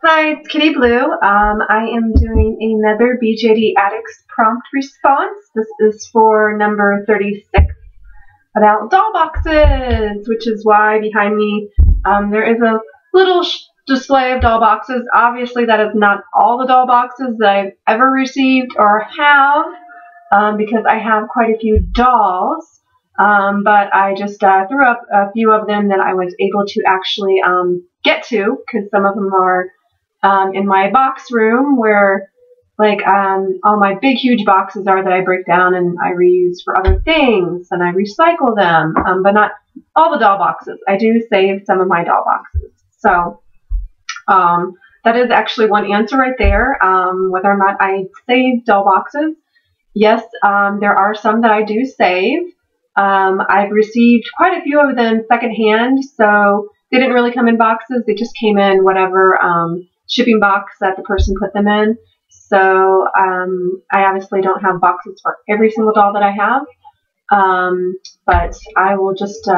Hi, it's Kitty Blue. I am doing another BJD Addicts prompt response. This is for number 36 about doll boxes, which is why behind me there is a little display of doll boxes. Obviously, that is not all the doll boxes that I've ever received or have, because I have quite a few dolls. But I just threw up a few of them that I was able to actually get to, because some of them are in my box room where all my big huge boxes are that I break down and I reuse for other things, and I recycle them, but not all the doll boxes. I do save some of my doll boxes. So that is actually one answer right there, whether or not I save doll boxes. Yes, there are some that I do save. I've received quite a few of them secondhand, so they didn't really come in boxes. They just came in whatever shipping box that the person put them in. So I obviously don't have boxes for every single doll that I have, but I will just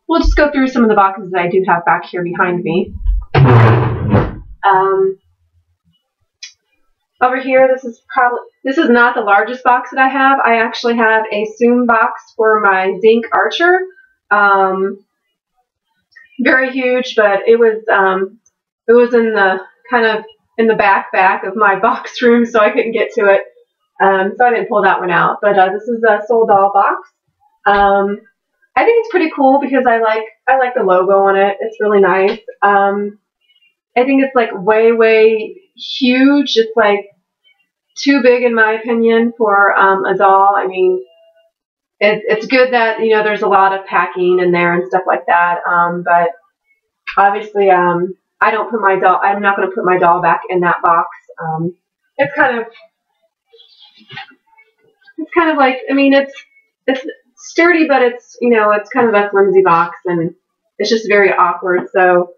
we'll just go through some of the boxes that I do have back here behind me. Over here, this is not the largest box that I have. I actually have a Zoom box for my Zinc Archer. Very huge, but it was in the kind of in the back of my box room, so I couldn't get to it. So I didn't pull that one out. But this is a Soul Doll box. I think it's pretty cool because I like the logo on it. It's really nice. I think it's like way huge. It's like too big in my opinion for a doll. I mean, it's good that, you know, there's a lot of packing in there and stuff like that. But obviously, I don't put my doll. I'm not going to put my doll back in that box. It's kind of like, I mean, it's sturdy, but it's, you know, it's kind of a flimsy box, and it's just very awkward. So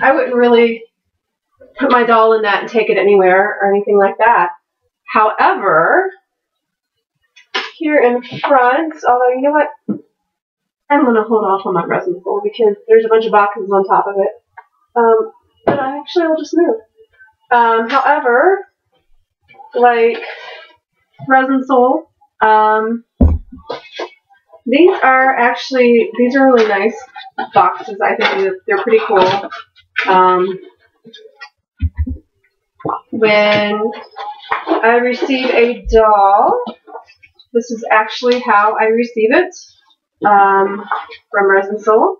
I wouldn't really put my doll in that and take it anywhere or anything like that. However, here in front, although you know what, I'm going to hold off on my resin spool because there's a bunch of boxes on top of it. But I actually will just move. However, like Resin Soul, these are really nice boxes. I think they're pretty cool. When I receive a doll, this is actually how I receive it, from Resin Soul.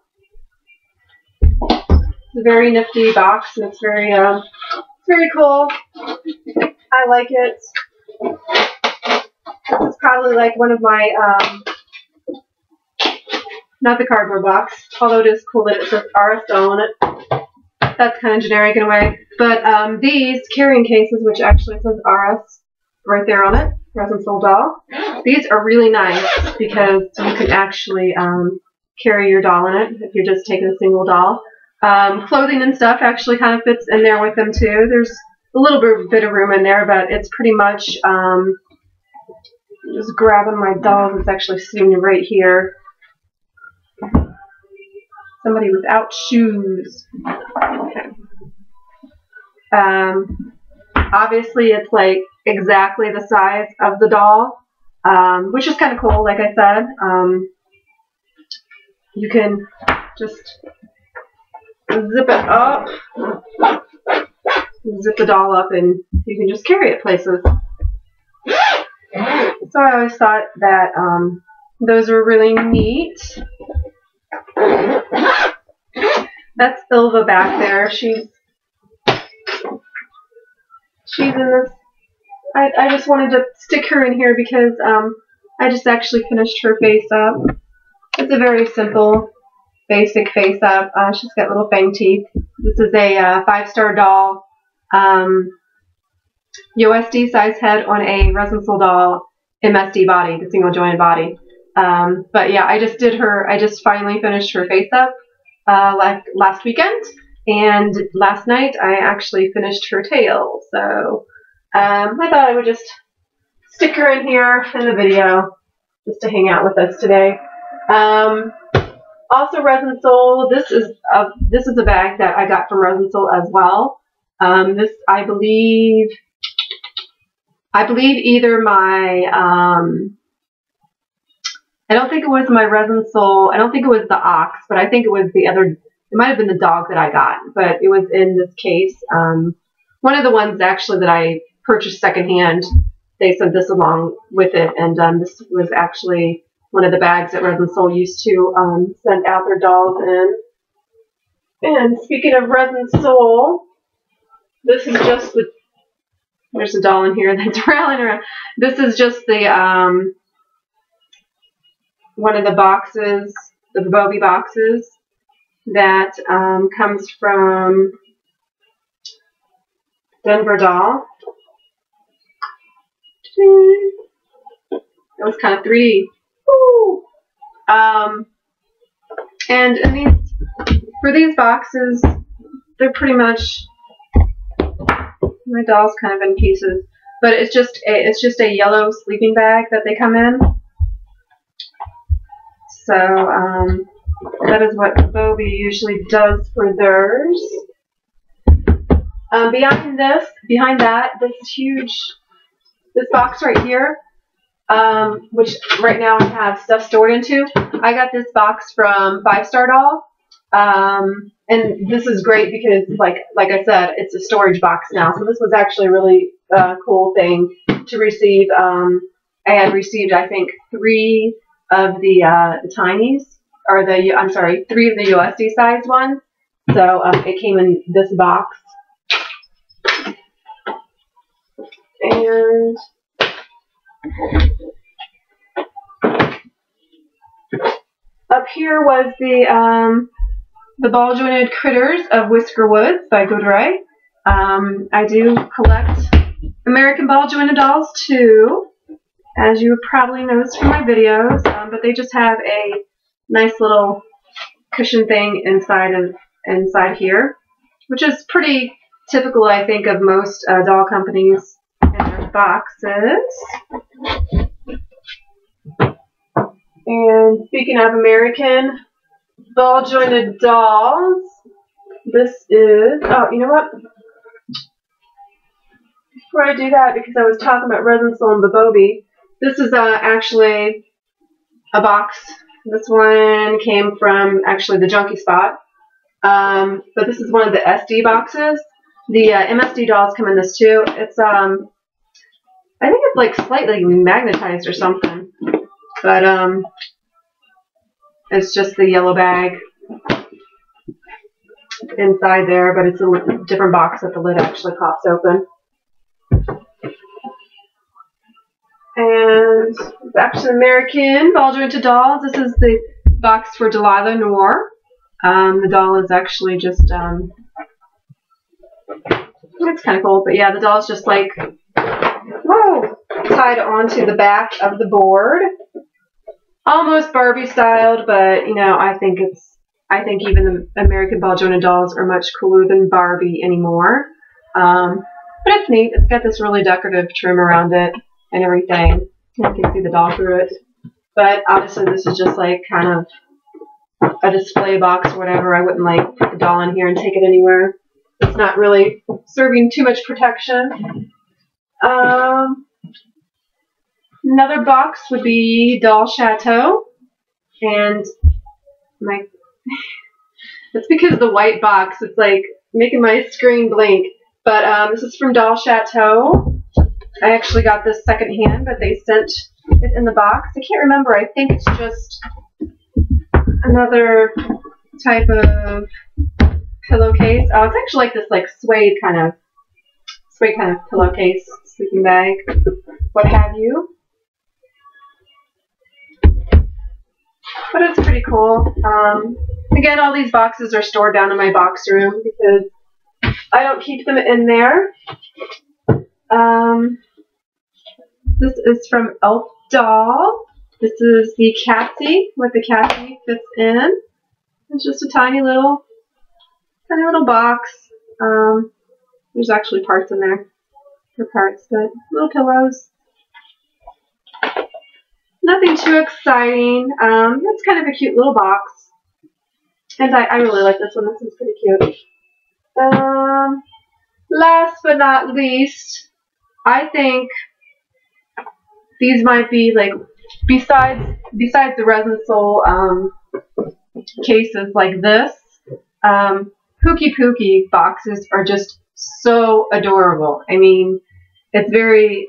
It's a very nifty box, and it's very cool. I like it. This is probably like one of my, not the cardboard box, although it is cool that it says RSO on it. That's kind of generic in a way. But these carrying cases, which actually says RS right there on it, Resin Soul Doll, these are really nice because you can actually carry your doll in it if you're just taking a single doll. Clothing and stuff actually kind of fits in there with them too. There's a little bit of room in there, but it's pretty much just grabbing my doll that's actually sitting right here. Somebody without shoes. Okay. Obviously, it's like exactly the size of the doll, which is kind of cool. Like I said, you can just zip it up, zip the doll up, and you can just carry it places. So I always thought that those were really neat. That's Ilva back there. She's in this. I just wanted to stick her in here because I just actually finished her face up. It's a very simple, basic face up. She's got little fang teeth. This is a 5-star doll, USD size head on a Resin Soul Doll MSD body, the single jointed body. But yeah, I just finally finished her face up like last weekend, and last night I actually finished her tail. So I thought I would just stick her in here in the video just to hang out with us today. Also, Resin Soul, this is a bag that I got from Resin Soul as well. This, I believe either my, I don't think it was my Resin Soul. I don't think it was the ox, but I think it was the other. It might have been the dog that I got, but it was in this case. One of the ones actually that I purchased secondhand. They sent this along with it, and this was actually one of the bags that Resin Soul used to send out their dolls in. And speaking of Resin Soul, this is just the. There's a doll in here that's rattling around. This is just the one of the boxes, the Bobby boxes that comes from Denver Doll. It was kind of 3D. Woo! And in these, for these boxes, they're pretty much, my doll's kind of in pieces, but it's just a yellow sleeping bag that they come in. So that is what Bobby usually does for theirs. Behind that, this huge, this box right here, which right now I have stuff stored into. I got this box from 5 Star Doll, and this is great because, like I said, it's a storage box now. So this was actually a really cool thing to receive. I had received, I think, 3 of the tinies, or I'm sorry, 3 of the USD sized ones. So it came in this box. And up here was the Ball Jointed Critters of Whisker Woods by Goodray. I do collect American Ball Jointed dolls too, as you probably noticed from my videos, but they just have a nice little cushion thing inside here, which is pretty typical, I think, of most doll companies in their boxes. And speaking of American Ball Jointed dolls, this is, oh, you know what? Before I do that, because I was talking about Resin Soul and Bobby, this is actually a box. This one came from actually the Junkie Spot, but this is one of the SD boxes. The MSD dolls come in this too. It's I think it's like slightly magnetized or something, but it's just the yellow bag inside there, but it's a different box that the lid actually pops open. And back to the American Ball Jointed dolls. This is the box for Delilah Noir. The doll is actually just it's kind of cool, but yeah, the doll's just like, whoa, tied onto the back of the board. Almost Barbie styled, but you know, I think even the American Ball Jointed dolls are much cooler than Barbie anymore. But it's neat. It's got this really decorative trim around it and everything. You can see the doll through it. But obviously this is just like kind of a display box or whatever. I wouldn't like put the doll in here and take it anywhere. It's not really serving too much protection. Another box would be Doll Chateau, and it's because of the white box. It's like making my screen blink. But this is from Doll Chateau. I actually got this secondhand, but they sent it in the box. I can't remember. I think it's just another type of pillowcase. Oh, it's actually like this, like suede kind of pillowcase, sleeping bag, what have you. But it's pretty cool. Again, all these boxes are stored down in my box room because I don't keep them in there. This is from Elf Doll. This is the Cassie, what the Cassie fits in. It's just a tiny little box. There's actually parts in there for parts, but little pillows. Nothing too exciting. It's kind of a cute little box. And I really like this one. This one's pretty cute. last but not least, I think these might be like, besides the resin sole cases like this, Pookie Pookie boxes are just so adorable. I mean, it's very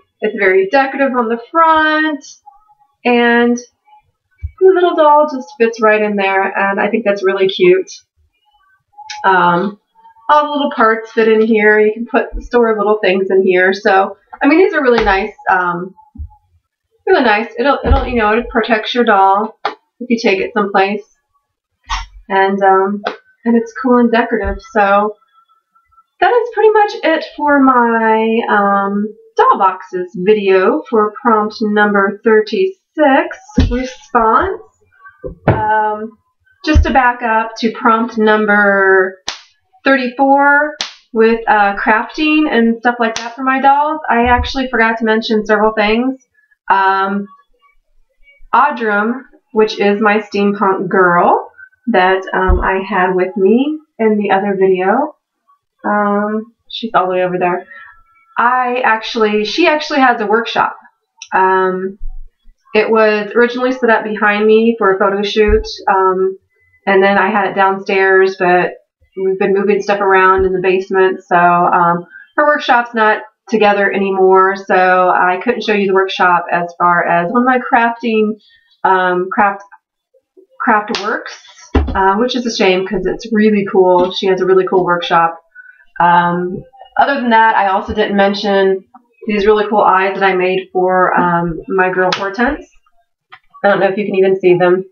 decorative on the front, and the little doll just fits right in there, and I think that's really cute. All the little parts fit in here. You can store little things in here. So, I mean, these are really nice. Really nice. It protects your doll if you take it someplace, and it's cool and decorative. So that is pretty much it for my doll boxes video for prompt number 36 response. Just to back up to prompt number 34 with crafting and stuff like that for my dolls, I actually forgot to mention several things. Audrum, which is my steampunk girl that I had with me in the other video. She's all the way over there. She actually has a workshop. It was originally set up behind me for a photo shoot, and then I had it downstairs, but we've been moving stuff around in the basement, so her workshop's not together anymore, so I couldn't show you the workshop as far as one of my crafting craft works, which is a shame because it's really cool. She has a really cool workshop. Other than that, I also didn't mention these really cool eyes that I made for my girl Hortense. I don't know if you can even see them.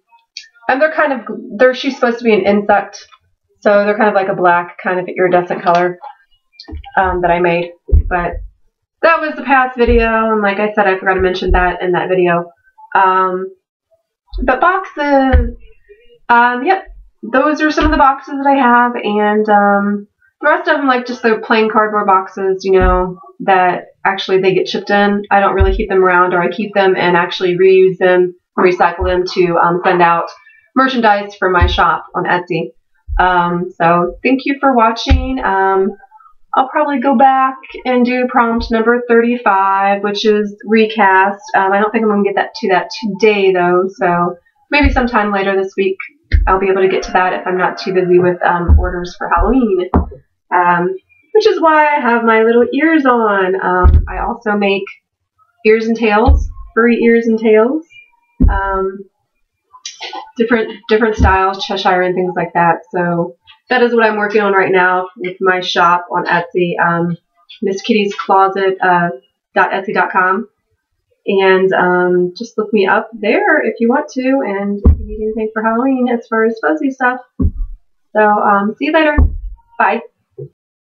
And she's supposed to be an insect, so they're kind of like a black kind of iridescent color that I made. But that was the past video, and like I said, I forgot to mention that in that video. But boxes, yep, those are some of the boxes that I have, and the rest of them, like just the plain cardboard boxes, that actually they get chipped in. I don't really keep them around, or I keep them and actually reuse them, recycle them to send out merchandise from my shop on Etsy. So thank you for watching. I'll probably go back and do prompt number 35, which is recast. I don't think I'm going to get to that today, though, so maybe sometime later this week I'll be able to get to that if I'm not too busy with orders for Halloween. Which is why I have my little ears on. I also make ears and tails, furry ears and tails. Different styles, Cheshire and things like that. So that is what I'm working on right now with my shop on Etsy, Miss Kitty's Closet .etsy.com, and just look me up there if you want to, and if you need anything for Halloween as far as fuzzy stuff. So see you later. Bye.